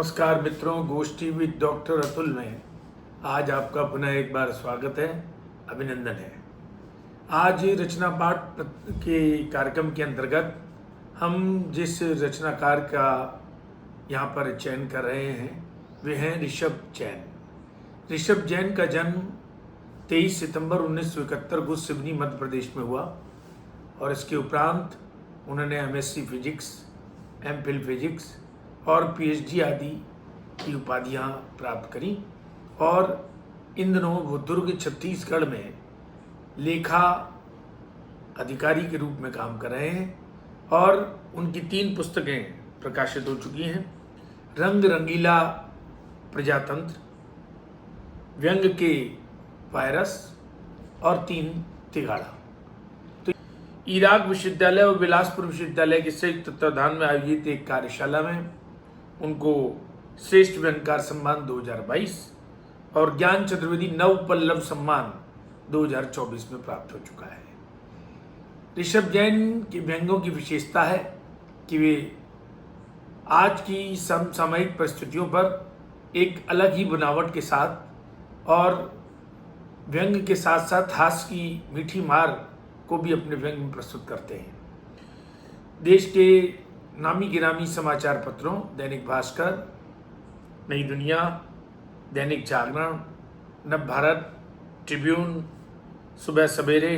नमस्कार मित्रों, गोष्ठी विद डॉक्टर अतुल में आज आपका पुनः एक बार स्वागत है, अभिनंदन है। आज रचना पाठ के कार्यक्रम के अंतर्गत हम जिस रचनाकार का यहाँ पर चयन कर रहे हैं वे हैं ऋषभ जैन। ऋषभ जैन का जन्म 23 सितंबर 1971 को सिवनी मध्य प्रदेश में हुआ और इसके उपरांत उन्होंने MSc फिजिक्स, MPhil फिजिक्स और PhD आदि की उपाधियाँ प्राप्त करी और इन दिनों वो दुर्ग छत्तीसगढ़ में लेखा अधिकारी के रूप में काम कर रहे हैं और उनकी 3 पुस्तकें प्रकाशित हो चुकी हैं। रंग रंगीला प्रजातंत्र, व्यंग के वायरस और 3 तिगाड़ा। तो इराक विश्वविद्यालय और बिलासपुर विश्वविद्यालय के संयुक्त तत्वाधान में आयोजित एक कार्यशाला में उनको श्रेष्ठ व्यंगकार सम्मान 2022 और ज्ञान चतुर्वेदी नव पल्लव सम्मान 2024 में प्राप्त हो चुका है। ऋषभ जैन के व्यंगों की विशेषता है कि वे आज की समसामयिक परिस्थितियों पर एक अलग ही बनावट के साथ और व्यंग के साथ साथ हास्य की मीठी मार को भी अपने व्यंग में प्रस्तुत करते हैं। देश के नामी गिरामी समाचार पत्रों दैनिक भास्कर, नई दुनिया, दैनिक जागरण, नवभारत, ट्रिब्यून, सुबह सवेरे,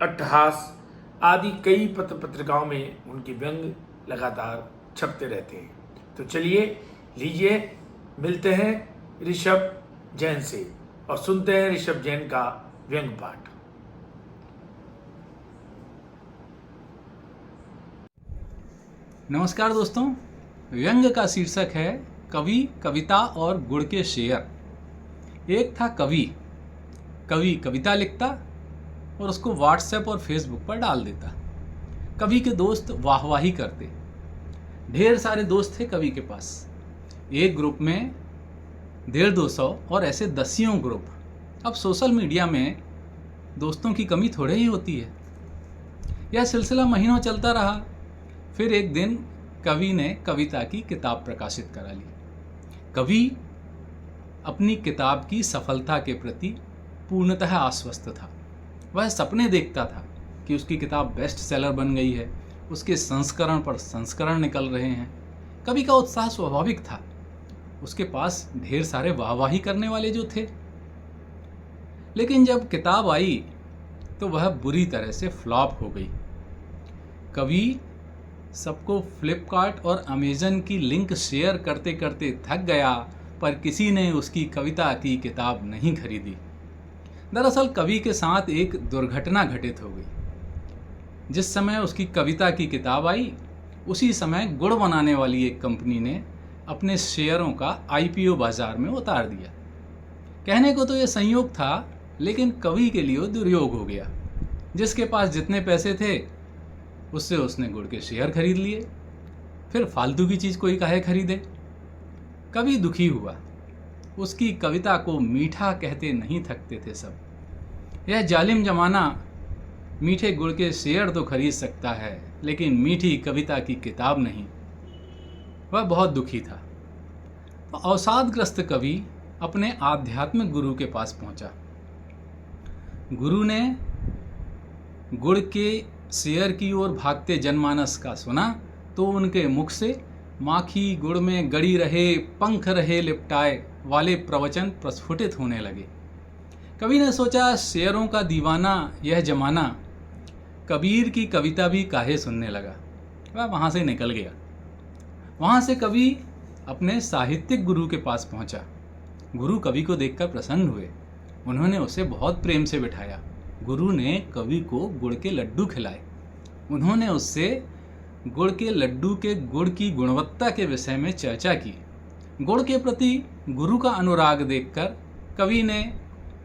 अट्टहास आदि कई पत्र पत्रिकाओं में उनके व्यंग लगातार छपते रहते हैं। तो चलिए लीजिए मिलते हैं ऋषभ जैन से और सुनते हैं ऋषभ जैन का व्यंग पाठ। नमस्कार दोस्तों, व्यंग का शीर्षक है कवि, कविता और गुण के शेयर। एक था कवि कविता लिखता और उसको व्हाट्सएप और फेसबुक पर डाल देता। कवि के दोस्त वाहवाही करते। ढेर सारे दोस्त थे कवि के पास, एक ग्रुप में 150-200 और ऐसे दसियों ग्रुप। अब सोशल मीडिया में दोस्तों की कमी थोड़े ही होती है। यह सिलसिला महीनों चलता रहा। फिर एक दिन कवि ने कविता की किताब प्रकाशित करा ली। कवि अपनी किताब की सफलता के प्रति पूर्णतः आश्वस्त था। वह सपने देखता था कि उसकी किताब बेस्ट सेलर बन गई है, उसके संस्करण पर संस्करण निकल रहे हैं। कवि का उत्साह स्वाभाविक था। उसके पास ढेर सारे वाहवाही करने वाले जो थे। लेकिन जब किताब आई तो वह बुरी तरह से फ्लॉप हो गई। कवि सबको फ्लिपकार्ट और अमेजन की लिंक शेयर करते करते थक गया, पर किसी ने उसकी कविता की किताब नहीं खरीदी। दरअसल कवि के साथ एक दुर्घटना घटित हो गई। जिस समय उसकी कविता की किताब आई उसी समय गुड़ बनाने वाली एक कंपनी ने अपने शेयरों का IPO बाजार में उतार दिया। कहने को तो यह संयोग था, लेकिन कवि के लिए दुर्योग हो गया। जिसके पास जितने पैसे थे उससे उसने गुड़ के शेयर खरीद लिए। फिर फालतू की चीज़ कोई काहे खरीदे। कवि दुखी हुआ। उसकी कविता को मीठा कहते नहीं थकते थे सब। यह जालिम जमाना मीठे गुड़ के शेयर तो खरीद सकता है, लेकिन मीठी कविता की किताब नहीं। वह बहुत दुखी था। तो अवसादग्रस्त कवि अपने आध्यात्मिक गुरु के पास पहुंचा। गुरु ने गुड़ के शेयर की ओर भागते जनमानस का सुना तो उनके मुख से माखी गुड़ में गड़ी रहे, पंख रहे लिपटाए वाले प्रवचन प्रस्फुटित होने लगे। कवि ने सोचा, शेयरों का दीवाना यह जमाना, कबीर की कविता भी काहे सुनने लगा। वह वहाँ से निकल गया। वहाँ से कवि अपने साहित्यिक गुरु के पास पहुँचा। गुरु कवि को देखकर प्रसन्न हुए। उन्होंने उसे बहुत प्रेम से बिठाया। गुरु ने कवि को गुड़ के लड्डू खिलाए। उन्होंने उससे गुड़ के लड्डू के गुड़ की गुणवत्ता के विषय में चर्चा की। गुड़ के प्रति गुरु का अनुराग देखकर कवि ने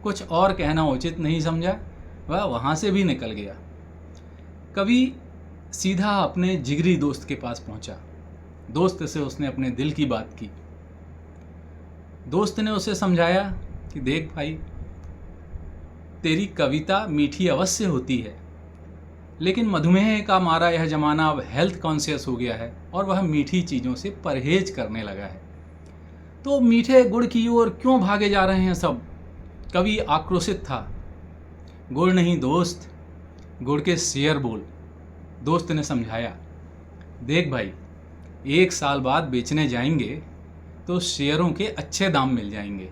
कुछ और कहना उचित नहीं समझा। वह वहाँ से भी निकल गया। कवि सीधा अपने जिगरी दोस्त के पास पहुँचा। दोस्त से उसने अपने दिल की बात की। दोस्त ने उसे समझाया कि देख भाई, तेरी कविता मीठी अवश्य होती है, लेकिन मधुमेह का मारा यह ज़माना अब हेल्थ कॉन्शियस हो गया है और वह मीठी चीज़ों से परहेज करने लगा है। तो मीठे गुड़ की ओर क्यों भागे जा रहे हैं सब? कवि आक्रोशित था। गुड़ नहीं दोस्त, गुड़ के शेयर बोल। दोस्त ने समझाया, देख भाई, 1 साल बाद बेचने जाएंगे तो शेयरों के अच्छे दाम मिल जाएंगे,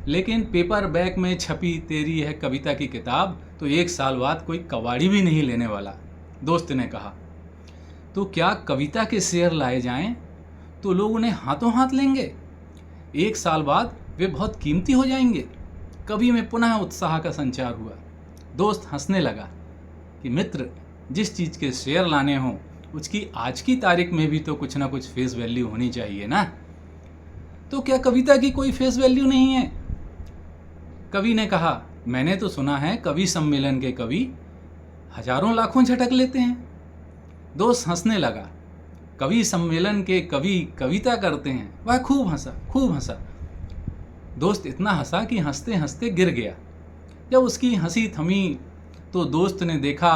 लेकिन पेपर बैग में छपी तेरी है कविता की किताब तो 1 साल बाद कोई कबाड़ी भी नहीं लेने वाला। दोस्त ने कहा, तो क्या कविता के शेयर लाए जाएं तो लोग उन्हें हाथों हाथ लेंगे? 1 साल बाद वे बहुत कीमती हो जाएंगे। कवि में पुनः उत्साह का संचार हुआ। दोस्त हंसने लगा कि मित्र, जिस चीज़ के शेयर लाने हों उसकी आज की तारीख में भी तो कुछ ना कुछ फेस वैल्यू होनी चाहिए ना। तो क्या कविता की कोई फेस वैल्यू नहीं है? कवि ने कहा, मैंने तो सुना है कवि सम्मेलन के कवि हजारों लाखों झटक लेते हैं। दोस्त हंसने लगा। कवि सम्मेलन के कवि कविता करते हैं? वह खूब हंसा। दोस्त इतना हंसा कि हंसते हंसते गिर गया। जब उसकी हंसी थमी तो दोस्त ने देखा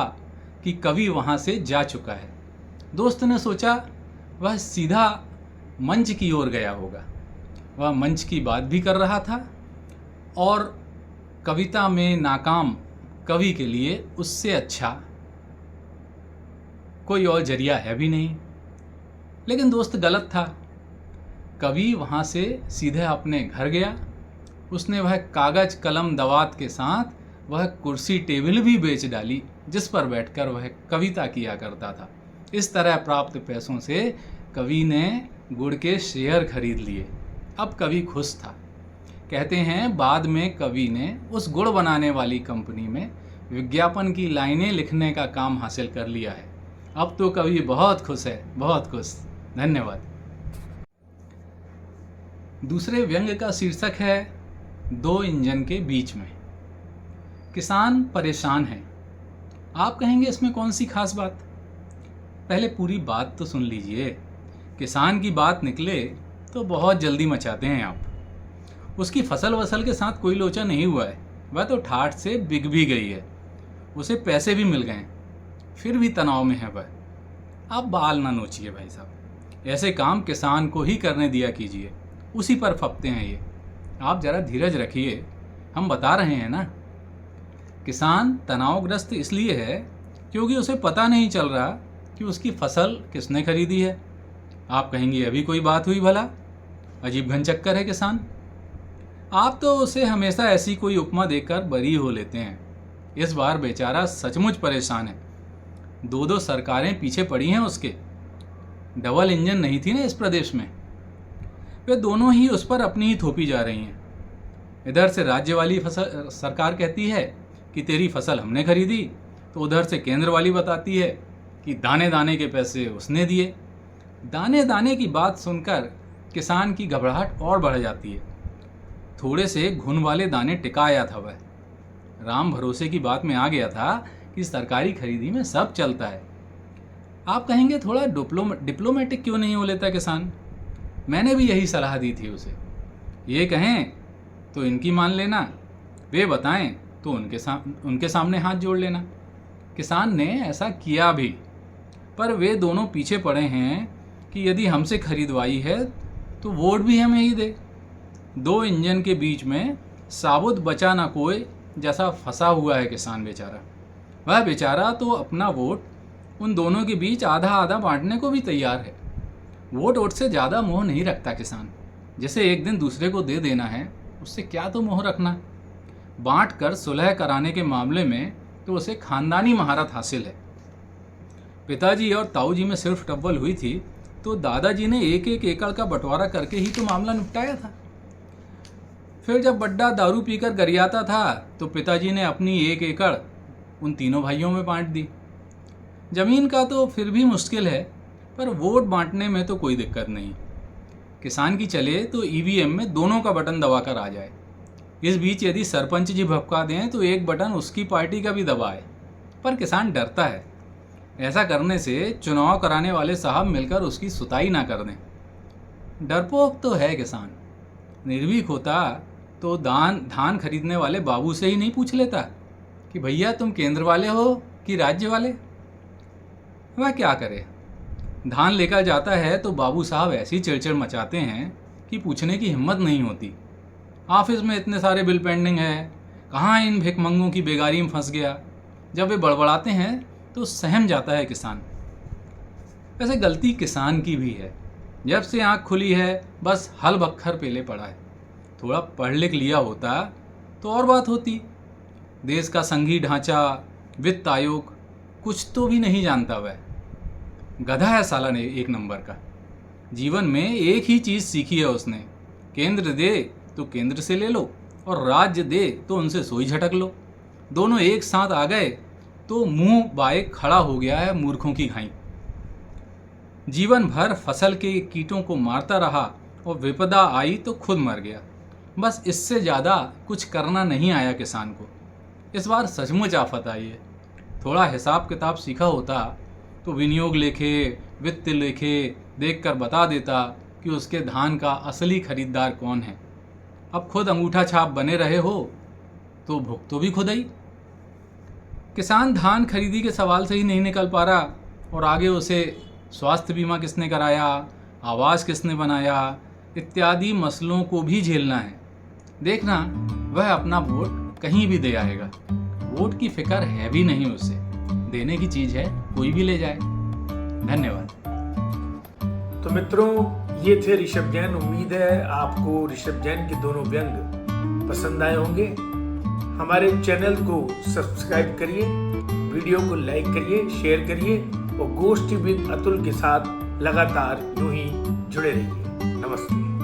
कि कवि वहाँ से जा चुका है। दोस्त ने सोचा वह सीधा मंच की ओर गया होगा। वह मंच की बात भी कर रहा था और कविता में नाकाम कवि के लिए उससे अच्छा कोई और जरिया है भी नहीं। लेकिन दोस्त गलत था। कवि वहाँ से सीधे अपने घर गया। उसने वह कागज कलम दवात के साथ वह कुर्सी टेबल भी बेच डाली जिस पर बैठकर वह कविता किया करता था। इस तरह प्राप्त पैसों से कवि ने गुड़ के शेयर खरीद लिए। अब कवि खुश था। कहते हैं बाद में कवि ने उस गुड़ बनाने वाली कंपनी में विज्ञापन की लाइनें लिखने का काम हासिल कर लिया है। अब तो कवि बहुत खुश है, बहुत खुश। धन्यवाद। दूसरे व्यंग्य का शीर्षक है 2 इंजन के बीच में। किसान परेशान है। आप कहेंगे इसमें कौन सी खास बात? पहले पूरी बात तो सुन लीजिए। किसान की बात निकले तो बहुत जल्दी मचाते हैं आप। उसकी फसल वसल के साथ कोई लोचा नहीं हुआ है। वह तो ठाठ से बिक भी गई है। उसे पैसे भी मिल गए, फिर भी तनाव में है वह। आप बाल ना नोचिए भाई साहब। ऐसे काम किसान को ही करने दिया कीजिए, उसी पर फपते हैं ये। आप जरा धीरज रखिए, हम बता रहे हैं ना। किसान तनावग्रस्त इसलिए है क्योंकि उसे पता नहीं चल रहा कि उसकी फसल किसने खरीदी है। आप कहेंगे अभी कोई बात हुई भला? अजीब घनचक्कर है किसान। आप तो उसे हमेशा ऐसी कोई उपमा देकर बरी हो लेते हैं। इस बार बेचारा सचमुच परेशान है। 2 सरकारें पीछे पड़ी हैं उसके। डबल इंजन नहीं थी ना इस प्रदेश में। वे दोनों ही उस पर अपनी ही थोपी जा रही हैं। इधर से राज्य वाली सरकार कहती है कि तेरी फसल हमने खरीदी, तो उधर से केंद्र वाली बताती है कि दाने दाने के पैसे उसने दिए। दाने दाने की बात सुनकर किसान की घबराहट और बढ़ जाती है। थोड़े से घुन वाले दाने टिकाया था वह। राम भरोसे की बात में आ गया था कि सरकारी खरीदी में सब चलता है। आप कहेंगे थोड़ा डिप्लोमेटिक क्यों नहीं हो लेता किसान? मैंने भी यही सलाह दी थी उसे। ये कहें तो इनकी मान लेना, वे बताएं तो उनके सामने हाथ जोड़ लेना। किसान ने ऐसा किया भी, पर वे दोनों पीछे पड़े हैं कि यदि हमसे खरीदवाई है तो वोट भी हमें ही दे। 2 इंजन के बीच में साबुत बचा ना कोई जैसा फंसा हुआ है किसान बेचारा। वह बेचारा तो अपना वोट उन दोनों के बीच आधा आधा बांटने को भी तैयार है। वोट से ज़्यादा मोह नहीं रखता किसान। जैसे एक दिन दूसरे को दे देना है, उससे क्या तो मोह रखना। बांट कर सुलह कराने के मामले में तो उसे खानदानी महारत हासिल है। पिताजी और ताऊजी में सिर्फ टब्बल हुई थी तो दादाजी ने 1-1 एकड़ का बंटवारा करके ही तो मामला निपटाया था। फिर जब बड्डा दारू पीकर गरियाता था तो पिताजी ने अपनी 1 एकड़ उन तीनों भाइयों में बांट दी। जमीन का तो फिर भी मुश्किल है, पर वोट बांटने में तो कोई दिक्कत नहीं। किसान की चले तो ईवीएम में दोनों का बटन दबाकर आ जाए। इस बीच यदि सरपंच जी भपका दें तो एक बटन उसकी पार्टी का भी दबाए, पर किसान डरता है। ऐसा करने से चुनाव कराने वाले साहब मिलकर उसकी सुताई ना कर दें। डरपोक तो है किसान। निर्भीक होता तो धान खरीदने वाले बाबू से ही नहीं पूछ लेता कि भैया तुम केंद्र वाले हो कि राज्य वाले। वह क्या करे, धान लेकर जाता है तो बाबू साहब ऐसी चिड़चिड़ मचाते हैं कि पूछने की हिम्मत नहीं होती। ऑफिस में इतने सारे बिल पेंडिंग है, कहाँ इन भिखमंगों की बेगारी में फंस गया। जब वे बड़बड़ाते हैं तो सहम जाता है किसान। वैसे गलती किसान की भी है। जब से आँख खुली है बस हल बख्खर पेले पड़ा है। थोड़ा पढ़ लिख लिया होता तो और बात होती। देश का संघीय ढांचा, वित्त आयोग कुछ तो भी नहीं जानता वह। गधा है साला ने एक नंबर का। जीवन में एक ही चीज़ सीखी है उसने, केंद्र दे तो केंद्र से ले लो और राज्य दे तो उनसे सोई झटक लो। दोनों एक साथ आ गए तो मुंह बाए खड़ा हो गया है मूर्खों की घाई। जीवन भर फसल के कीटों को मारता रहा और विपदा आई तो खुद मर गया। बस इससे ज़्यादा कुछ करना नहीं आया किसान को। इस बार सचमुच आफत आई है। थोड़ा हिसाब किताब सीखा होता तो विनियोग लेखे, वित्त लेखे देखकर बता देता कि उसके धान का असली खरीदार कौन है। अब खुद अंगूठा छाप बने रहे हो तो भुगतो भी खुद ही। किसान धान खरीदी के सवाल से ही नहीं निकल पा रहा और आगे उसे स्वास्थ्य बीमा किसने कराया, आवास किसने बनाया इत्यादि मसलों को भी झेलना है। देखना वह अपना वोट कहीं भी दे आएगा। वोट की फिक्र है भी नहीं उसे, देने की चीज है कोई भी ले जाए। धन्यवाद। तो मित्रों, ये थे ऋषभ जैन। उम्मीद है आपको ऋषभ जैन के दोनों व्यंग पसंद आए होंगे। हमारे चैनल को सब्सक्राइब करिए, वीडियो को लाइक करिए, शेयर करिए और गोष्ठी विद अतुल के साथ लगातार यूं ही जुड़े रहिए। नमस्ते।